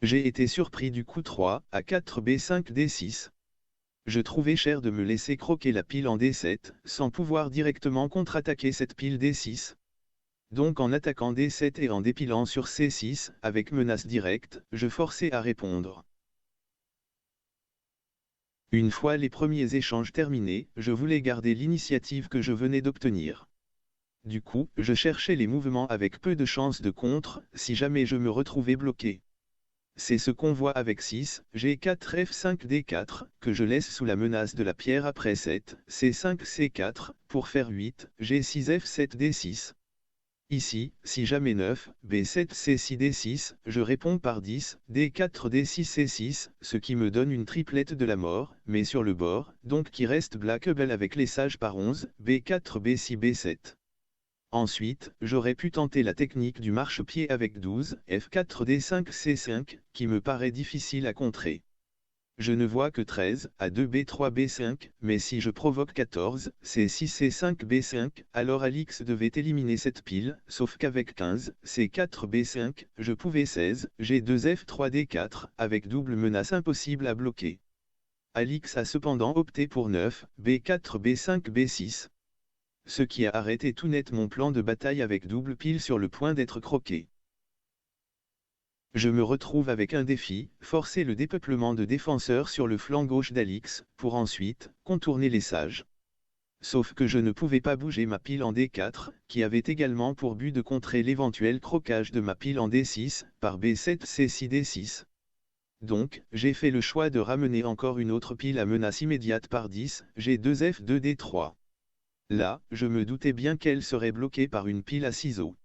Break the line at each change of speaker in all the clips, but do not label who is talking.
J'ai été surpris du coup 3 à 4 B5 D6. Je trouvais cher de me laisser croquer la pile en D7, sans pouvoir directement contre-attaquer cette pile D6. Donc en attaquant D7 et en dépilant sur C6, avec menace directe, je forçais à répondre. Une fois les premiers échanges terminés, je voulais garder l'initiative que je venais d'obtenir. Du coup, je cherchais les mouvements avec peu de chances de contre, si jamais je me retrouvais bloqué. C'est ce qu'on voit avec 6, G4 F5 D4, que je laisse sous la menace de la pierre après 7, C5 C4, pour faire 8, G6 F7 D6. Ici, si jamais 9, B7 C6 D6, je réponds par 10, D4 D6 C6, ce qui me donne une triplette de la mort, mais sur le bord, donc qui reste blackable avec les sages par 11, B4 B6 B7. Ensuite, j'aurais pu tenter la technique du marchepied avec 12, F4 D5 C5, qui me paraît difficile à contrer. Je ne vois que 13, à 2 B3 B5, mais si je provoque 14, C6 C5 B5, alors Alix devait éliminer cette pile, sauf qu'avec 15, C4 B5, je pouvais 16, G2 F3 D4, avec double menace impossible à bloquer. Alix a cependant opté pour 9, B4 B5 B6. Ce qui a arrêté tout net mon plan de bataille avec double pile sur le point d'être croqué. Je me retrouve avec un défi, forcer le dépeuplement de défenseurs sur le flanc gauche d'Alix, pour ensuite, contourner les sages. Sauf que je ne pouvais pas bouger ma pile en D4, qui avait également pour but de contrer l'éventuel croquage de ma pile en D6, par B7 C6 D6. Donc, j'ai fait le choix de ramener encore une autre pile à menace immédiate par 10, G2 F2 D3. Là, je me doutais bien qu'elle serait bloquée par une pile à ciseaux.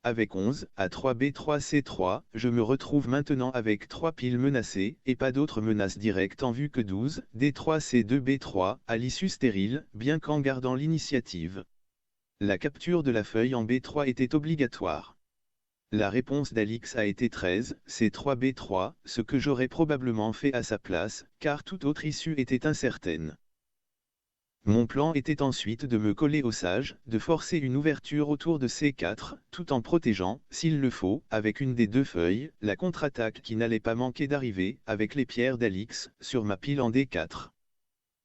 Avec 11, à 3B3 C3, je me retrouve maintenant avec 3 piles menacées, et pas d'autres menaces directes en vue que 12, D3 C2 B3, à l'issue stérile, bien qu'en gardant l'initiative. La capture de la feuille en B3 était obligatoire. La réponse d'Alix a été 13, C3 B3, ce que j'aurais probablement fait à sa place, car toute autre issue était incertaine. Mon plan était ensuite de me coller au sage, de forcer une ouverture autour de C4, tout en protégeant, s'il le faut, avec une des deux feuilles, la contre-attaque qui n'allait pas manquer d'arriver, avec les pierres d'Alix, sur ma pile en D4.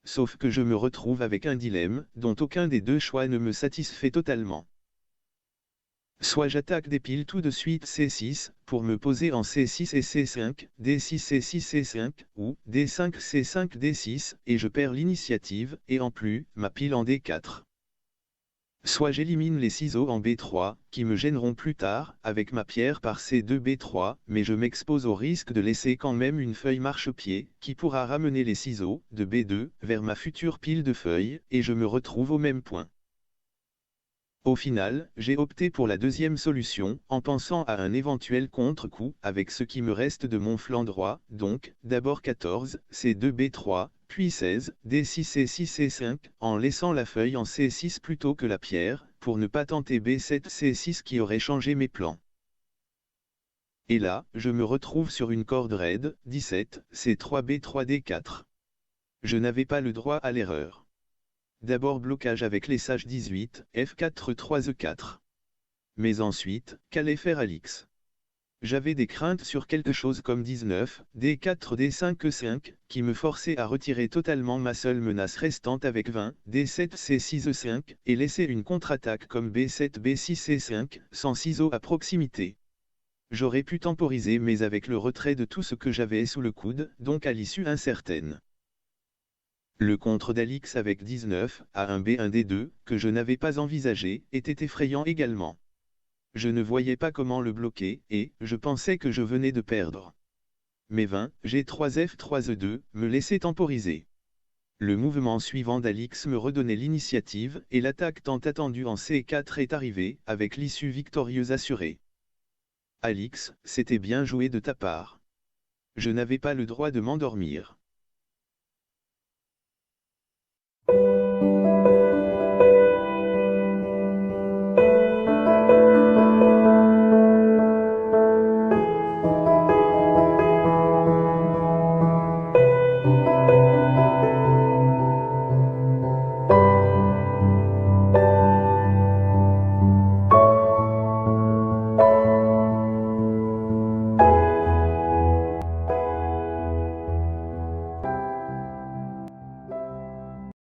Sauf que je me retrouve avec un dilemme, dont aucun des deux choix ne me satisfait totalement. Soit j'attaque des piles tout de suite C6, pour me poser en C6 et C5, D6 C6 C5, ou D5 C5 D6, et je perds l'initiative, et en plus, ma pile en D4. Soit j'élimine les ciseaux en B3, qui me gêneront plus tard, avec ma pierre par C2 B3, mais je m'expose au risque de laisser quand même une feuille marchepied, qui pourra ramener les ciseaux, de B2, vers ma future pile de feuilles, et je me retrouve au même point. Au final, j'ai opté pour la deuxième solution, en pensant à un éventuel contre-coup, avec ce qui me reste de mon flanc droit, donc, d'abord 14, C2 B3, puis 16, D6 C6 C5, en laissant la feuille en C6 plutôt que la pierre, pour ne pas tenter B7 C6 qui aurait changé mes plans. Et là, je me retrouve sur une corde raide, 17, C3 B3 D4. Je n'avais pas le droit à l'erreur. D'abord blocage avec les sages 18, F4 3 E4. Mais ensuite, qu'allait faire Alix? J'avais des craintes sur quelque chose comme 19, D4 D5 E5, qui me forçait à retirer totalement ma seule menace restante avec 20, D7 C6 E5, et laisser une contre-attaque comme B7 B6 C5, sans ciseaux à proximité. J'aurais pu temporiser mais avec le retrait de tout ce que j'avais sous le coude, donc à l'issue incertaine. Le contre d'Alix avec 19, à un B1 D2, que je n'avais pas envisagé, était effrayant également. Je ne voyais pas comment le bloquer, et, je pensais que je venais de perdre. Mais 20, G3 F3 E2, me laissait temporiser. Le mouvement suivant d'Alix me redonnait l'initiative, et l'attaque tant attendue en C4 est arrivée, avec l'issue victorieuse assurée. Alix, c'était bien joué de ta part. Je n'avais pas le droit de m'endormir.